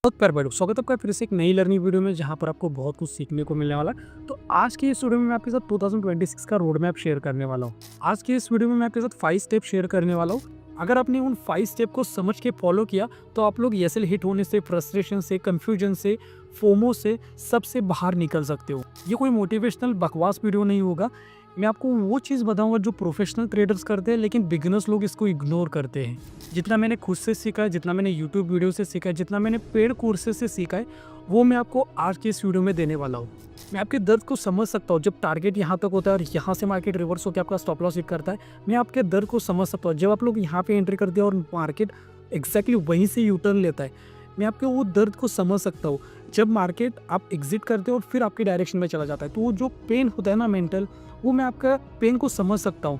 बहुत प्यार भाई लोग, स्वागत है आपका फिर से एक नई लर्निंग वीडियो में जहाँ पर आपको बहुत कुछ सीखने को मिलने वाला है। तो आज की इस वीडियो में मैं आपके साथ 2026 का रोड मैप शेयर करने वाला हूँ। आज की इस वीडियो में मैं आपके साथ 5 स्टेप शेयर करने वाला हूँ। अगर आपने उन 5 स्टेप को समझ के फॉलो किया तो आप लोग एसएल हिट होने से, फ्रस्ट्रेशन से, कंफ्यूजन से, फोमो से सबसे बाहर निकल सकते हो। ये कोई मोटिवेशनल बकवास वीडियो नहीं होगा। मैं आपको वो चीज़ बताऊंगा जो प्रोफेशनल ट्रेडर्स करते हैं लेकिन बिगिनर्स लोग इसको इग्नोर करते हैं। जितना मैंने खुद से सीखा है, जितना मैंने यूट्यूब वीडियो से सीखा है, जितना मैंने पेड कोर्सेज से सीखा है, वो मैं आपको आज के इस वीडियो में देने वाला हूँ। मैं आपके दर्द को समझ सकता हूँ। जब टारगेट यहाँ तक होता है और यहाँ से मार्केट रिवर्स होकर आपका स्टॉप लॉस हिट करता है, मैं आपके दर्द को समझ सकता हूँ। जब आप लोग यहाँ पे एंट्री करते हैं और मार्केट एग्जैक्टली वहीं से यू टर्न लेता है, मैं आपके वो दर्द को समझ सकता हूँ। जब मार्केट आप एग्जिट करते हो और फिर आपके डायरेक्शन में चला जाता है, तो वो जो पेन होता है ना मेंटल, वो मैं आपका पेन को समझ सकता हूँ।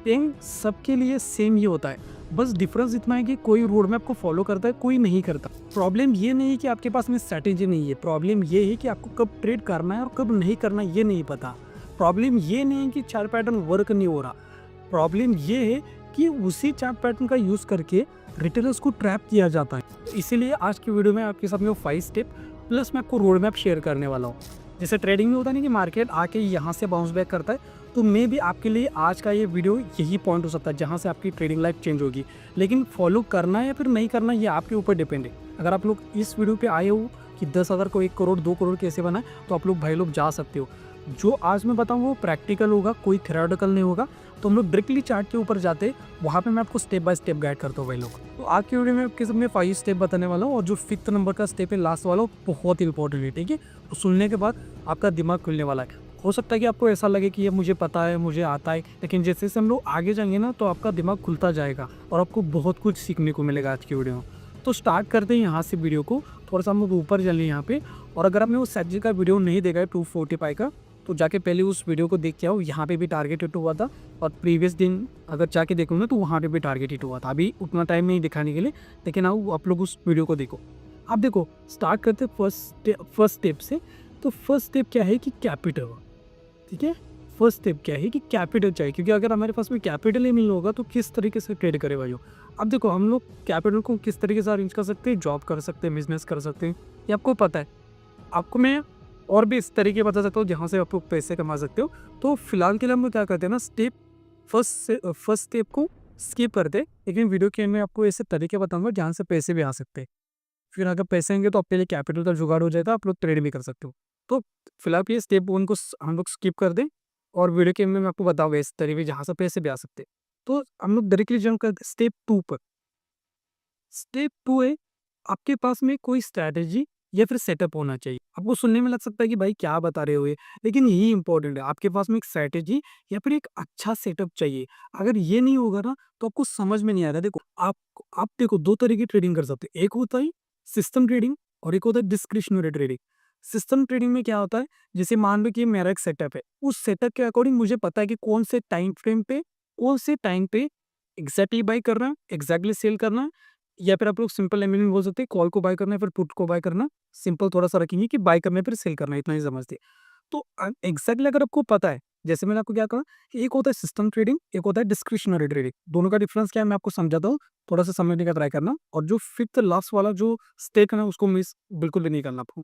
पेन सबके लिए सेम ही होता है, बस डिफरेंस इतना है कि कोई रोड मैप को फॉलो करता है, कोई नहीं करता। प्रॉब्लम ये नहीं है कि आपके पास में स्ट्रैटेजी नहीं है, प्रॉब्लम ये है कि आपको कब ट्रेड करना है और कब नहीं करना है ये नहीं पता। प्रॉब्लम ये नहीं है कि चार्ट पैटर्न वर्क नहीं हो रहा, प्रॉब्लम ये है कि उसी चार्ट पैटर्न का यूज़ करके रिटेलर्स को ट्रैप किया जाता है। तो इसीलिए आज की वीडियो में आपके साथ में वो 5 स्टेप प्लस मैं आपको रोड मैप शेयर करने वाला हूँ। जैसे ट्रेडिंग में होता नहीं कि मार्केट आके यहाँ से बाउंस बैक करता है, तो मे भी आपके लिए आज का ये वीडियो यही पॉइंट हो सकता है जहाँ से आपकी ट्रेडिंग लाइफ चेंज होगी। लेकिन फॉलो करना है या फिर नहीं करना, ये आपके ऊपर डिपेंड है। अगर आप लोग इस वीडियो पे आए हो कि 10,000 को 1 करोड़ 2 करोड़ कैसे बनाए, तो आप लोग भाई लोग जा सकते हो। जो आज मैं बताऊँगा वो प्रैक्टिकल होगा, कोई थ्योरेटिकल नहीं होगा। तो हम लोग डायरेक्टली चार्ट के ऊपर जाते, वहाँ पे मैं आपको स्टेप बाय स्टेप गाइड करता हूँ भाई लोग। तो आज की वीडियो में आपके सामने 5 स्टेप बताने वाला हूँ और जो 5th नंबर का स्टेप है लास्ट वाला, बहुत इंपॉर्टेंट है, ठीक है। तो सुनने के बाद आपका दिमाग खुलने वाला है। हो सकता है कि आपको ऐसा लगे कि ये मुझे पता है, मुझे आता है, लेकिन जैसे जैसे हम लोग आगे जाएंगे ना, तो आपका दिमाग खुलता जाएगा और आपको बहुत कुछ सीखने को मिलेगा आज की वीडियो में। तो स्टार्ट करते हैं यहाँ से वीडियो को। थोड़ा सा हम लोग ऊपर चलें यहाँ पे। और अगर आपने वो सेट जी का वीडियो नहीं देखा है 245 का, तो जाके पहले उस वीडियो को देख के आओ। यहाँ पे भी टारगेट हिट हुआ था और प्रीवियस दिन अगर जाके देखूँगा तो वहाँ पे भी टारगेट हिट हुआ था। अभी उतना टाइम नहीं दिखाने के लिए, लेकिन आओ आप लोग उस वीडियो को देखो। आप देखो, स्टार्ट करते फर्स्ट स्टेप से। तो फर्स्ट स्टेप क्या है कि कैपिटल, ठीक है। फर्स्ट स्टेप क्या है कि कैपिटल चाहिए, क्योंकि अगर हमारे पास में कैपिटल ही नहीं होगा तो किस तरीके से ट्रेड करे भाइयों। अब देखो, हम लोग कैपिटल को किस तरीके से अरेंज कर सकते हैं, जॉब कर सकते हैं, बिजनेस कर सकते हैं, ये आपको पता है। आपको मैं और भी इस तरीके बता सकता हूँ जहाँ से आप लोग पैसे कमा सकते हो। तो फिलहाल के लिए हम लोग क्या करते हैं ना, फर्स्ट स्टेप को स्किप करते हैं, लेकिन वीडियो के एंड में आपको ऐसे तरीके बताऊंगा जहाँ से पैसे भी आ सकते हैं। फिर अगर पैसे आएंगे तो आपके लिए कैपिटल का जुगाड़ हो जाएगा, आप लोग ट्रेड भी कर सकते हो। तो फिलहाल ये स्टेप 1 को हम लोग स्किप कर दें और वीडियो के एंड में मैं आपको बताऊंगा इस तरीके जहाँ से पैसे भी आ सकते हैं। तो हम लोग डायरेक्टली जंप करते स्टेप 2 पर। स्टेप 2 है, आपके पास में कोई स्ट्रैटेजी या फिर सेटअप होना चाहिए। आपको सुनने में लग सकता है कि भाई क्या बता रहे हो ये, लेकिन यही इंपॉर्टेंट है। आपके पास में एक स्ट्रैटेजी या फिर एक अच्छा सेटअप चाहिए। अगर ये नहीं होगा ना, तो आपको समझ में नहीं आ रहा। देखो, आप देखो, 2 तरह की ट्रेडिंग कर सकते हैं। एक होता है सिस्टम ट्रेडिंग और एक होता है डिस्क्रिशनरी ट्रेडिंग। सिस्टम ट्रेडिंग में क्या होता है, जैसे मान लो कि मेरा एक सेटअप है, उस सेटअप के अकॉर्डिंग मुझे पता है कि कौन से टाइम फ्रेम पे, कौन से टाइम पे एग्जैक्टली बाई करना है, एग्जैक्टली सेल करना है। या फिर आप लोग सिंपल लैंग्वेज में बोल सकते हैं, कॉल को बाय करना है फिर पुट को बाय करना। सिंपल थोड़ा सा रखेंगे कि बाय करना है फिर सेल करना है, इतना ही समझते हैं। तो एग्जैक्टली अगर आपको पता है, जैसे मैंने आपको क्या कहा कि एक होता है सिस्टम ट्रेडिंग, एक होता है डिस्क्रिशनरी ट्रेडिंग। दोनों का डिफरेंस क्या है मैं आपको समझाता हूँ, थोड़ा सा समझने का ट्राई करना। और जो 5th लास्ट वाला जो स्टेप है ना, उसको मिस बिल्कुल भी नहीं करना आपको।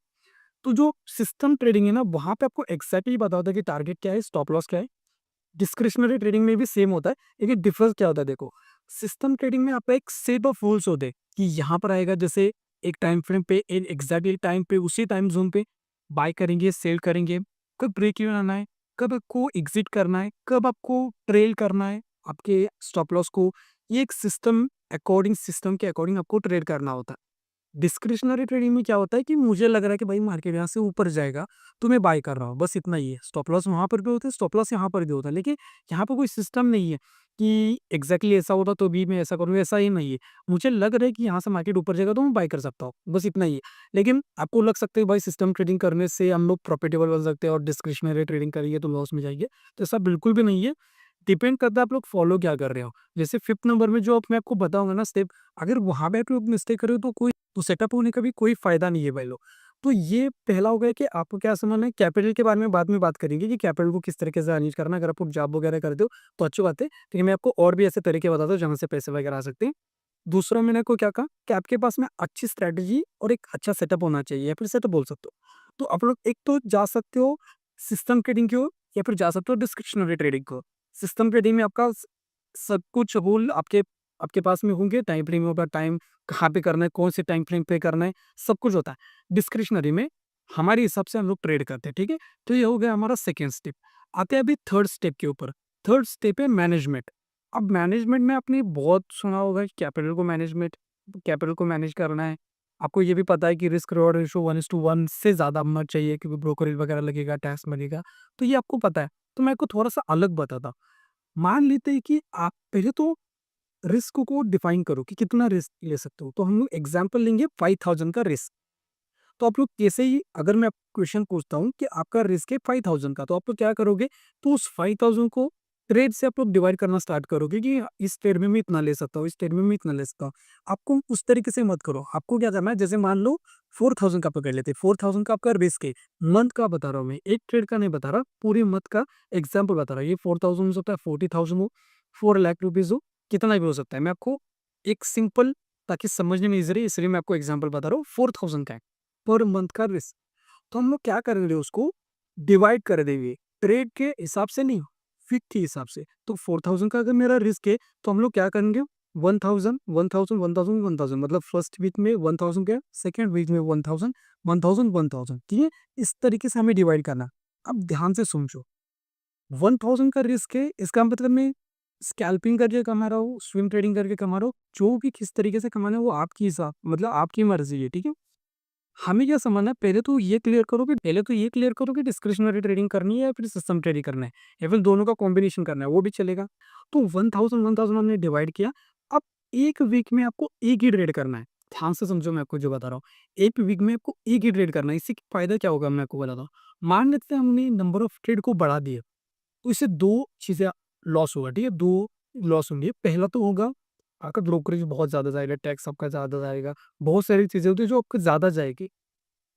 तो जो सिस्टम ट्रेडिंग है ना, वहां पे आपको एग्जैक्टली पता होता है कि टारगेट क्या है, स्टॉप लॉस क्या है। डिस्क्रिशनरी ट्रेडिंग में भी सेम होता है, लेकिन डिफरेंस क्या होता है देखो। सिस्टम ट्रेडिंग में आपका एक सेट ऑफ रूल्स होते हैं कि यहाँ पर आएगा, जैसे एक टाइम फ्रेम पे, एग्जैक्टली टाइम पे, उसी टाइम जोन पे बाय करेंगे, सेल करेंगे, कब ब्रेक इवन आना है, कब आपको एग्जिट करना है, कब आपको ट्रेल करना है आपके स्टॉप लॉस को। ये एक सिस्टम के अकॉर्डिंग आपको ट्रेड करना होता है। डिस्क्रिशनरी ट्रेडिंग में क्या होता है कि मुझे लग रहा है कि भाई मार्केट यहाँ से ऊपर जाएगा, तो मैं बाय कर रहा हूँ, बस इतना ही है। स्टॉप लॉस वहाँ पर भी होता है, स्टॉप लॉस यहाँ पर भी होता है, लेकिन यहाँ पर कोई सिस्टम नहीं है कि एग्जैक्टली ऐसा होता तो भी मैं ऐसा करूँ, ऐसा ही नहीं है। मुझे लग रहा है कि यहाँ से मार्केट ऊपर जाएगा तो मैं बाय कर सकता हूँ, बस इतना ही है। लेकिन आपको लग सकता है भाई सिस्टम ट्रेडिंग करने से हम लोग प्रॉफिटेबल बन सकते हैं और डिस्क्रिशनरी ट्रेडिंग करिए तो लॉस में जाइए, तो ऐसा बिल्कुल भी नहीं है। डिपेंड करता है आप लोग फॉलो क्या कर रहे हो। जैसे 5th नंबर में जो मैं आपको बताऊंगा ना स्टेप, अगर वहां पे आप लोग मिस्टेक करो तो कोई, तो सेटअप होने का भी कोई फायदा नहीं है भाई लोग। तो ये पहला हो गया कि आपको क्या समझना है। कैपिटल के बारे में बाद में बात करेंगे कि कैपिटल को किस तरीके से अरेंज करना। अगर आप जॉब वगैरह करते हो तो अच्छी बात है, लेकिन मैं आपको और भी ऐसे तरीके बताता हूँ जहाँ से पैसे वगैरह आ सकते हैं। दूसरा मैंने आपको क्या कहा कि आपके पास में अच्छी स्ट्रैटेजी और एक अच्छा सेटअप होना चाहिए, या फिर सेटअप बोल सकते हो। तो आप लोग एक तो जा सकते हो सिस्टम ट्रेडिंग की ओर, या फिर जा सकते हो डिस्क्रिप्शनरी ट्रेडिंग को। सिस्टम ट्रेडिंग में आपका सब कुछ रूल आपके आपके पास में होंगे, टाइम फ्रेम होगा, टाइम कहाँ पे करना है, कौन से टाइम फ्रेम पे करना है, सब कुछ होता है। डिस्क्रिप्शनरी में हमारे हिसाब से हम लोग ट्रेड करते हैं, ठीक है। तो ये हो गया हमारा सेकेंड स्टेप। आते हैं अभी थर्ड स्टेप के ऊपर। थर्ड स्टेप है मैनेजमेंट। अब मैनेजमेंट में आपने बहुत सुना होगा कि कैपिटल को मैनेज करना है। आपको ये भी पता है कि रिस्क रिवॉर्ड रेशियो 1:1 से ज़्यादा होना चाहिए, क्योंकि ब्रोकरेज वगैरह लगेगा, टैक्स लगेगा। तो ये आपको पता है। तो मैं आपको थोड़ा-सा अलग बताता हूँ। मान लेते हैं कि आप पहले तो रिस्क को डिफाइन करो कि कितना रिस्क ले सकते हो। तो हम लोग एग्ज़ाम्पल लेंगे 5000 का रिस्क। तो आप लोग कैसे ही, अगर मैं क्वेश्चन पूछता हूँ कि आपका रिस्क है 5000 का, तो आप लोग क्या करोगे? तो उस 5000 को ट्रेड से आप लोग डिवाइड करना स्टार्ट करोगे कि इस ट्रेड में मैं इतना ले सकता हूँ, इस ट्रेड में मैं इतना ले सकता हूँ। आपको उस तरीके से मत करो। आपको क्या करना है, जैसे मान लो 4000 का पकड़ लेते हैं, 4000 का आपका रिस्क है। मंथ का बता रहा हूँ मैं, एक ट्रेड का नहीं बता रहा, पूरे मंथ का एग्जाम्पल बता रहा हूँ। ये 4000 हो सकता है, 40,000 हो, 4 लाख रुपीज हो, कितना भी हो सकता है। मैं आपको एक सिंपल, ताकि समझने में इजी रहे, इसलिए मैं आपको एग्जाम्पल बता रहा हूँ। 4000 का है पर मंथ का रिस्क। तो हम लोग क्या करेंगे, उसको डिवाइड कर देंगे ट्रेड के हिसाब से, नहीं फिट के हिसाब से। तो 4000 का अगर मेरा रिस्क है, तो हम लोग क्या करेंगे, 1000 1000 1000 1000, मतलब फर्स्ट वीक में 1000 का, सेकेंड वीक में 1000 1000 1000, ठीक है। इस तरीके से हमें डिवाइड करना। अब ध्यान से समझो, 1000 का रिस्क है, इसका मतलब मैं स्कैल्पिंग करके कमा रहा हूँ, स्विंग ट्रेडिंग करके कमा रहा हूँ। जो भी किस तरीके से कमाना है वो आपकी हिसाब, मतलब आपकी मर्जी है, ठीक है। हमें क्या समझना है, पहले तो ये क्लियर करो कि डिस्क्रिशनरी ट्रेडिंग करनी है या फिर सिस्टम ट्रेडिंग करना है, या फिर दोनों का कॉम्बिनेशन करना है, वो भी चलेगा। तो 1000 हमने डिवाइड किया। अब एक वीक में आपको एक ही ट्रेड करना है। ध्यान से समझो, मैं आपको जो बता रहा हूँ, एक वीक में आपको एक ही ट्रेड करना है। इससे फायदा क्या होगा, मैं आपको बताता हूँ। मान लेते हैं हमने नंबर ऑफ ट्रेड को बढ़ा दिया, तो इससे दो चीजें लॉस होगा, ठीक है। दो लॉस होंगे। पहला तो होगा आपका ब्रोकरेज बहुत ज्यादा जाएगा, टैक्स आपका ज्यादा जाएगा, बहुत सारी चीजें होती है जो आपको ज्यादा जाएगी।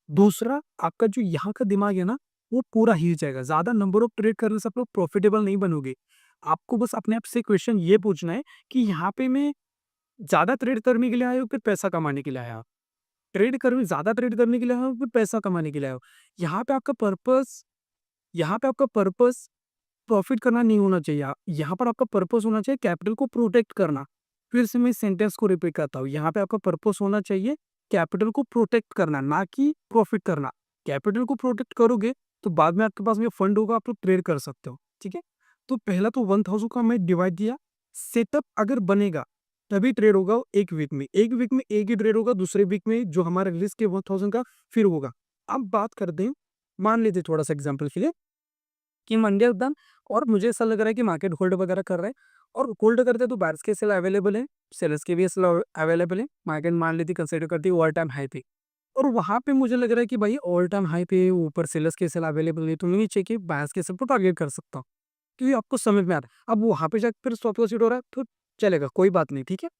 दूसरा, आपका जो यहाँ का दिमाग है ना, वो पूरा हिल जाएगा। ज़्यादा नंबर ऑफ ट्रेड करने से आप लोग प्रॉफिटेबल नहीं बनोगे। आपको बस अपने आप से क्वेश्चन ये पूछना है कि यहाँ पे मैं ज़्यादा ट्रेड करने के लिए आया हूँ, फिर पैसा कमाने के लिए आया हूँ? ज़्यादा ट्रेड करने के लिए आया हूँ, फिर पैसा कमाने के लिए आया हूँ? यहाँ पे आपका पर्पस यहाँ पे आपका पर्पस प्रॉफिट करना नहीं होना चाहिए। यहाँ पर आपका पर्पस होना चाहिए कैपिटल को प्रोटेक्ट करना। फिर से मैं इस सेंटेंस को रिपीट करता हूँ। यहाँ पे आपका पर्पस होना चाहिए कैपिटल को प्रोटेक्ट करना, ना कि प्रॉफिट करना। कैपिटल को प्रोटेक्ट करोगे तो बाद में आपके पास में फंड होगा, आप लोग ट्रेड कर सकते हो, ठीक है। तो पहला तो 1000 का मैं डिवाइड दिया। सेटअप अगर बनेगा तभी ट्रेड होगा। एक वीक में एक ही ट्रेड होगा। दूसरे वीक में जो हमारा रिस्क है 1000 का फिर होगा। अब बात करते हैं, मान लेते हैं थोड़ा सा एग्जाम्पल के लिए कि मंडे एकदम, और मुझे ऐसा लग रहा है कि मार्केट होल्ड वगैरह कर रहा है, और होल्ड करते हैं तो बायर्स के सेल अवेलेबल है, सेलर्स के भी सेल अवेलेबल है। मार्केट मान लेती कंसिडर करती है ऑल टाइम हाई पे, और वहाँ पे मुझे लग रहा है कि भाई ऑल टाइम हाई पे ऊपर सेलर्स के सेल अवेलेबल है, तो मैं नीचे के बायर्स के सेल को टारगेट कर सकता हूँ, क्योंकि आपको समझ में आ रहा है। अब वहाँ पे जाकर फिर स्टॉप लॉस हिट हो रहा है तो चलेगा, कोई बात नहीं, ठीक है।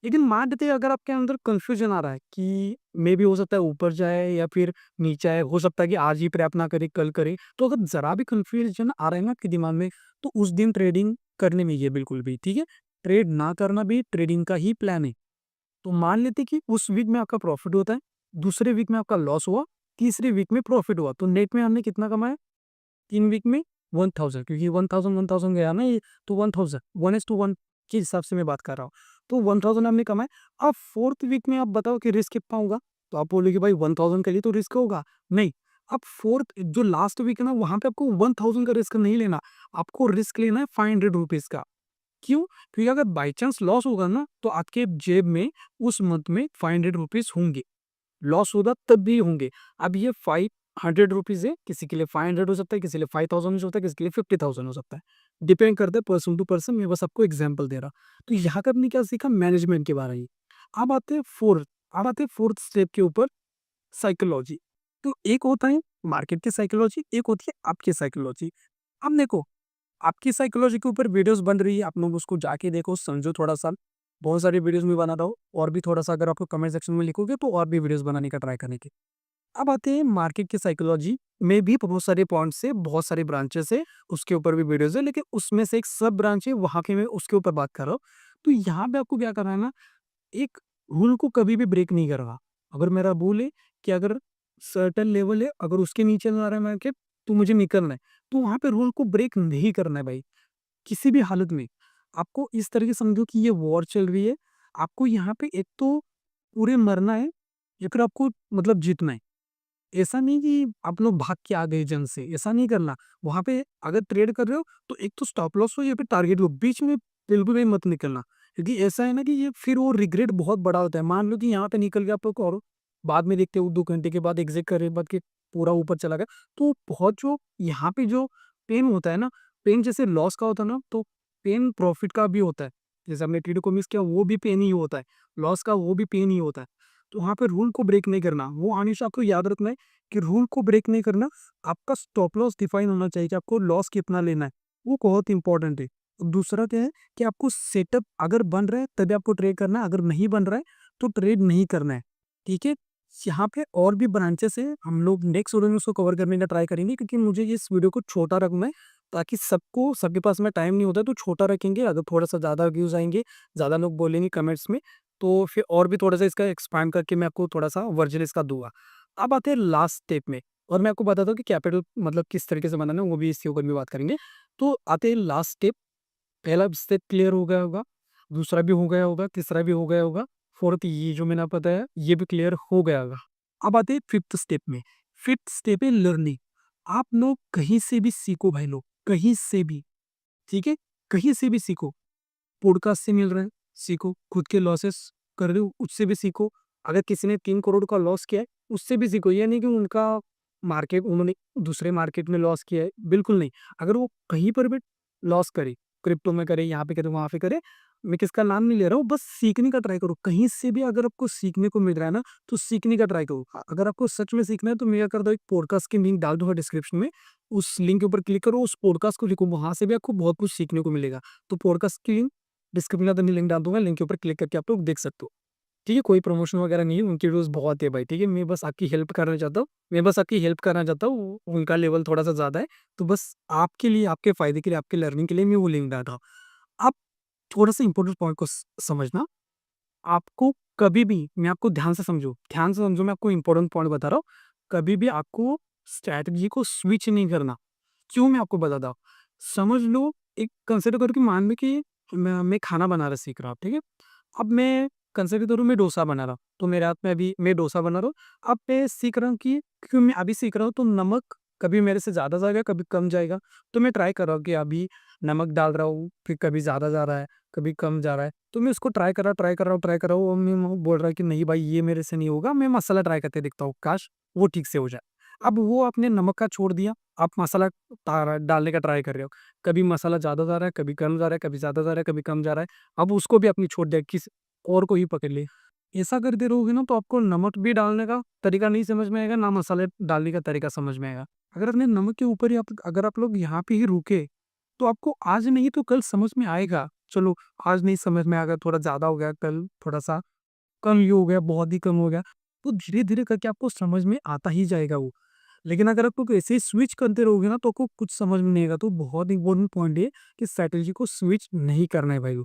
लेकिन मान लेते हैं अगर आपके अंदर कंफ्यूजन आ रहा है कि मे भी हो सकता है ऊपर जाए या फिर नीचे आए, हो सकता है कि आज ही प्रैप ना करे कल करे, तो अगर जरा भी कंफ्यूजन आ रहा है ना आपके दिमाग में, तो उस दिन ट्रेडिंग करने में ये बिल्कुल भी, ठीक है। ट्रेड ना करना भी ट्रेडिंग का ही प्लान है। तो मान लेते कि उस वीक में आपका प्रॉफिट होता है, दूसरे वीक में आपका लॉस हुआ, तीसरे वीक में प्रॉफिट हुआ, तो नेट में हमने कितना कमाया? 3 वीक में 1000, क्योंकि 1000 गया ना ये, तो 1000 1:1 के हिसाब से मैं बात कर रहा हूँ। तो 1000 हमने कमाया। अब फोर्थ वीक में आप बताओ कि रिस्क कितना होगा? तो आप बोलोगे भाई 1000 के लिए तो रिस्क होगा। नहीं, अब फोर्थ जो लास्ट वीक है ना, वहां पे आपको 1000 का रिस्क नहीं लेना। आपको रिस्क लेना है 500 रुपीज का। क्यों? क्योंकि अगर बाई चांस लॉस होगा ना, तो आपके जेब में उस मंथ में 500 रुपीज होंगे। लॉस होगा तब भी होंगे। अब ये 500 रुपीज़ है, किसी के लिए 500 हो सकता है, किसी के लिए 5000 हो सकता है, किसी के लिए 50,000 हो सकता है। डिपेंड करता है पर्सन टू पर्सन, मैं बस आपको एग्ज़ाम्पल दे रहा। तो यहाँ का हमने क्या सीखा? मैनेजमेंट के बारे में। अब आते हैं फोर्थ स्टेप के ऊपर, साइकोलॉजी। तो एक होता है मार्केट की साइकोलॉजी, एक होती है आपकी साइकोलॉजी। अब देखो, आपकी साइकोलॉजी के ऊपर वीडियोस बन रही है, आप लोग उसको जाके देखो, समझो थोड़ा-सा। बहुत सारी वीडियोस मैं बना रहा हूँ, और भी थोड़ा-सा अगर आपको कमेंट सेक्शन में लिखोगे तो और भी वीडियोस बनाने का ट्राई करेंगे। अब आते हैं मार्केट की साइकोलॉजी में भी बहुत सारे पॉइंट्स है, बहुत सारे ब्रांचेस है, उसके ऊपर भी वीडियोस है, लेकिन उसमें से एक सब ब्रांच है, वहाँ की मैं उसके ऊपर बात कर रहा हूँ। तो यहाँ पे आपको क्या करना है ना, एक रूल को कभी भी ब्रेक नहीं करेगा। अगर मेरा रूल है कि अगर सर्टेन लेवल है, अगर उसके नीचे ना आ रहा है मार्केट, तो मुझे निकलना है। तो वहाँ पे रूल को ब्रेक नहीं करना है भाई, किसी भी हालत में। आपको इस तरीके समझो कि ये वॉर चल रही है, आपको यहाँ पे एक तो पूरे मरना है या फिर आपको मतलब जीतना है। ऐसा नहीं कि आप लोग भाग के आ गए जंग से, ऐसा नहीं करना। वहाँ पे अगर ट्रेड कर रहे हो तो एक तो स्टॉप लॉस हो या फिर टारगेट लो, बीच में बिल्कुल भी मत निकलना। क्योंकि ऐसा है ना कि ये फिर वो रिग्रेट बहुत बड़ा होता है। मान लो कि यहाँ पे निकल गया आप लोग और बाद में देखते हो 2 घंटे के बाद एग्ज़िट करने के बाद कि पूरा ऊपर चला गया, तो बहुत जो यहाँ पे जो पेन होता है ना, पेन जैसे लॉस का होता है ना, तो पेन प्रॉफिट का भी होता है। जैसे हमने ट्रेड को मिस किया, वो भी पेन ही होता है, लॉस का वो भी पेन ही होता है। तो वहाँ पे रूल को ब्रेक नहीं करना, वो हमेशा आपको याद रखना है कि रूल को ब्रेक नहीं करना। आपका स्टॉप लॉस डिफाइन होना चाहिए कि आपको लॉस कितना लेना है, वो बहुत इंपॉर्टेंट है। दूसरा क्या है कि आपको सेटअप अगर बन रहा है तभी आपको ट्रेड करना है, अगर नहीं बन रहा है तो ट्रेड नहीं करना है। ठीक है, यहाँ पे और भी ब्रांचेस है, हम लोग नेक्स्ट वीडियो में उसको कवर करने का ट्राई करेंगे, क्योंकि मुझे इस वीडियो को छोटा रखना है ताकि सबको, सबके पास में टाइम नहीं होता है तो छोटा रखेंगे। अगर थोड़ा सा ज़्यादा व्यूज़ आएंगे, ज़्यादा लोग बोलेंगे कमेंट्स में, तो फिर और भी थोड़ा सा इसका एक्सपांड करके मैं आपको थोड़ा सा वर्जन इसका दूंगा। अब आते हैं लास्ट स्टेप में, और मैं आपको बताता हूँ कि कैपिटल मतलब किस तरीके से बनाना है, वो भी इसके ऊपर भी बात करेंगे। तो आते हैं लास्ट स्टेप। पहला स्टेप क्लियर हो गया होगा, दूसरा भी हो गया होगा, तीसरा भी हो गया होगा, फोर्थ ये जो मैंने पता है ये भी क्लियर हो गया होगा। अब आते हैं फिफ्थ स्टेप में। फिफ्थ स्टेप है लर्निंग। आप लोग कहीं से भी सीखो भाई लोग, कहीं से भी। ठीक है, कहीं से भी सीखो। पॉडकास्ट से मिल रहा है, सीखो। खुद के लॉसेस कर रहे हो, उससे भी सीखो। अगर किसी ने 3 करोड़ का लॉस किया है, उससे भी सीखो। ये नहीं कि उनका मार्केट, उन्होंने दूसरे मार्केट में लॉस किया है, बिल्कुल नहीं। अगर वो कहीं पर भी लॉस करे, क्रिप्टो में करे, यहाँ पे करे, वहाँ पे करे, मैं किसका नाम नहीं ले रहा हूँ, बस सीखने का ट्राई करो। कहीं से भी अगर आपको सीखने को मिल रहा है ना, तो सीखने का ट्राई करो। अगर आपको सच में सीखना है तो मैं क्या कर दो, एक पॉडकास्ट की लिंक डाल दूंगा डिस्क्रिप्शन में, उस लिंक के ऊपर क्लिक करो, उस पॉडकास्ट को लिखो, वहां से भी आपको बहुत कुछ सीखने को मिलेगा। तो पॉडकास्ट की डिस्क्रिप्शन में लिंक डाल दूंगा, लिंक के ऊपर क्लिक करके आप लोग देख सकते हो। ठीक है, कोई प्रमोशन वगैरह नहीं है, उनकी वीडियोस बहुत है भाई। ठीक है, मैं बस आपकी हेल्प करना चाहता हूँ, मैं बस आपकी हेल्प करना चाहता हूँ। उनका लेवल थोड़ा सा ज़्यादा है, तो बस आपके लिए, आपके फ़ायदे के लिए, आपके लर्निंग के लिए मैं वो लिंक डाल रहा हूँ। आप थोड़ा सा इंपॉर्टेंट पॉइंट को समझना। आपको कभी भी, मैं आपको ध्यान से समझो, मैं आपको इंपॉर्टेंट पॉइंट बता रहा हूँ। कभी भी आपको स्ट्रैटेजी को स्विच नहीं करना। क्यों, मैं आपको बताता हूँ। समझ लो, एक कंसिडर करो कि मान लो कि मैं खाना बनाना सीख रहा हूँ। ठीक है, अब मैं कंसिडर करूँ मैं डोसा बना रहा हूँ, तो मेरे हाथ में अभी मैं डोसा बना रहा हूँ। अब मैं सीख रहा हूँ कि क्योंकि मैं अभी सीख रहा हूँ तो नमक कभी मेरे से ज़्यादा जाएगा, कभी कम जाएगा। तो मैं ट्राई कर रहा हूँ कि अभी नमक डाल रहा हूँ, फिर कभी ज़्यादा जा रहा है, कभी कम जा रहा है। तो मैं उसको ट्राई कर रहा हूँ, और मैं बोल रहा हूँ कि नहीं भाई ये मेरे से नहीं होगा, मैं मसाला ट्राई करके देखता हूँ, काश वो ठीक से हो जाए। अब वो आपने नमक का छोड़ दिया, आप मसाला डालने का ट्राई कर रहे हो। कभी मसाला ज़्यादा जा रहा है, कभी कम जा रहा है, कभी ज़्यादा जा रहा है, कभी कम जा रहा है। अब उसको भी आपने छोड़ दिया, किस और को ही पकड़ लिए। ऐसा करते रहोगे ना, तो आपको नमक भी डालने का तरीका नहीं समझ में आएगा, ना मसाले डालने का तरीका समझ में आएगा। अगर अपने नमक के ऊपर ही अगर आप लोग यहाँ पे ही रुके, तो आपको आज नहीं तो कल समझ में आएगा। चलो, आज नहीं समझ में आएगा, थोड़ा ज़्यादा हो गया, कल थोड़ा-सा कम ही हो गया, बहुत ही कम हो गया, तो धीरे-धीरे करके आपको समझ में आता ही जाएगा वो। लेकिन अगर आप लोग ऐसे ही स्विच करते रहोगे ना, तो आपको कुछ समझ में नहीं आएगा। तो बहुत इंपॉर्टेंट पॉइंट ये कि स्ट्रैटेजी को स्विच नहीं करना है भाई।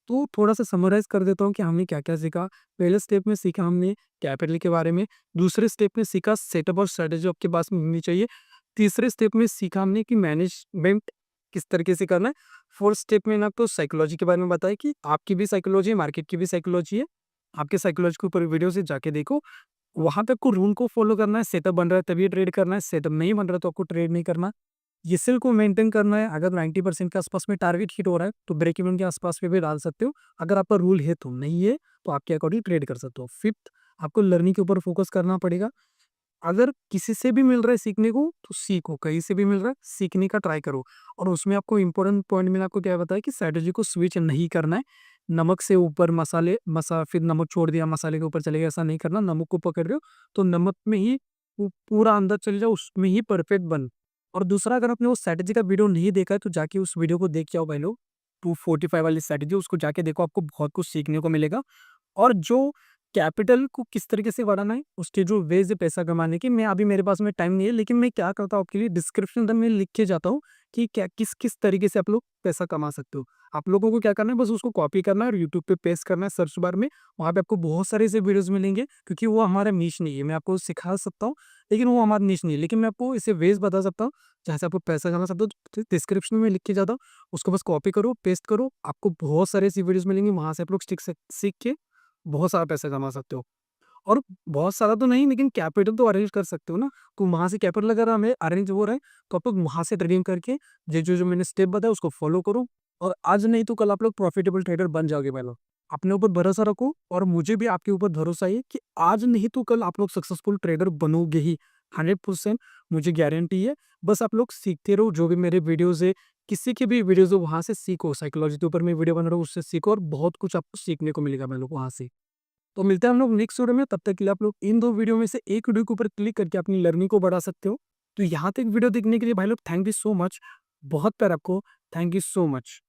तो थोड़ा-सा समराइज़ कर देता हूँ कि हमने क्या-क्या सीखा। पहले स्टेप में सीखा हमने कैपिटल के बारे में, दूसरे स्टेप में सीखा सेटअप और स्ट्रैटेजी आपके पास में होनी चाहिए, तीसरे स्टेप में सीखा हमने कि मैनेजमेंट किस तरीके से करना है, फोर्थ स्टेप में ना तो साइकोलॉजी के बारे में बताया कि आपकी भी साइकोलॉजी है, मार्केट की भी साइकोलॉजी है। आपके साइकोलॉजी के ऊपर वीडियो से जाके देखो, वहाँ पे आपको रूल को फॉलो करना है, सेटअप बन रहा है तभी ट्रेड करना है, सेटअप नहीं बन रहा है तो आपको ट्रेड नहीं करना। ये सेल को मेंटेन करना है, अगर 90% के आसपास में टारगेट हिट हो रहा है, तो ब्रेक इवन के आसपास में भी डाल सकते हो। अगर आपका रूल है तो, नहीं है, तो आपके अकॉर्डिंग ट्रेड कर सकते हो। फिफ्थ, आपको लर्निंग के ऊपर फोकस करना पड़ेगा। अगर किसी से भी मिल रहा है सीखने को, तो सीखो, कहीं से भी मिल रहा है, सीखने का ट्राई करो। और उसमें आपको इम्पोर्टेंट पॉइंट मैंने आपको क्या बताया कि स्ट्रैटेजी को स्विच नहीं करना है। नमक से ऊपर फिर नमक छोड़ दिया, मसाले के ऊपर चले गए, ऐसा नहीं करना। नमक को पकड़ रहे हो, तो नमक में ही पूरा अंदर चले जाओ, उसमें ही परफेक्ट बन। और दूसरा, अगर आपने वो स्ट्रैटेजी का वीडियो नहीं देखा है, तो जाके उस वीडियो को देख के आओ भाई लोग। 245 वाली स्ट्रैटेजी, उसको जाके देखो, आपको बहुत कुछ सीखने को मिलेगा। और जो कैपिटल को किस तरीके से बढ़ाना है, उसके जो वेज है पैसा कमाने के, मैं अभी मेरे पास में टाइम नहीं है, लेकिन मैं क्या करता हूँ आपके लिए डिस्क्रिप्शन में लिख के जाता हूँ कि क्या किस तरीके से आप लोग पैसा कमा सकते हो। आप लोगों को क्या करना है, बस उसको कॉपी करना है और यूट्यूब पे पेस्ट करना है सर्च बार में। वहाँ पे आपको बहुत सारे ऐसे वीडियोज़ मिलेंगे, क्योंकि वो हमारा नीश नहीं है। मैं आपको सिखा सकता हूँ, लेकिन वो हमारा नीश नहीं है। लेकिन मैं आपको इसे वेज़ बता सकता हूँ, जहाँ से आपको पैसा कमा सकते हो। तो डिस्क्रिप्शन में लिख के जाता हूँ, उसको बस कॉपी करो, पेस्ट करो, आपको बहुत सारे ऐसी वीडियोज़ मिलेंगी, वहाँ से आप लोग सीख के बहुत सारा पैसा कमा सकते हो। और बहुत सारा तो नहीं, लेकिन कैपिटल तो अरेंज कर सकते हो ना। तो वहाँ से कैपिटल अगर हमें अरेंज हो रहा है, तो आप लोग वहाँ से ट्रेडिंग करके जो मैंने स्टेप बताया उसको फॉलो करो, और आज नहीं तो कल आप लोग प्रॉफिटेबल ट्रेडर बन जाओगे। पहले अपने ऊपर भरोसा रखो, और मुझे भी आपके ऊपर भरोसा है कि आज नहीं तो कल आप लोग सक्सेसफुल ट्रेडर बनोगे ही। 100% मुझे गारंटी है। बस आप लोग सीखते रहो, जो भी मेरे वीडियोस है, किसी की भी वीडियोस हो वहाँ से सीखो। साइकोलॉजी के ऊपर मैं वीडियो बना रहा हूँ, उससे सीखो, और बहुत कुछ आपको सीखने को मिलेगा मैं लोग वहाँ से। तो मिलते हैं हम लोग नेक्स्ट वीडियो में। तब तक के लिए आप लोग इन 2 वीडियो में से एक वीडियो के ऊपर क्लिक करके अपनी लर्निंग को बढ़ा सकते हो। तो यहाँ तक वीडियो देखने के लिए भाई लोग थैंक यू सो मच। बहुत प्यार आपको। Thank you so much.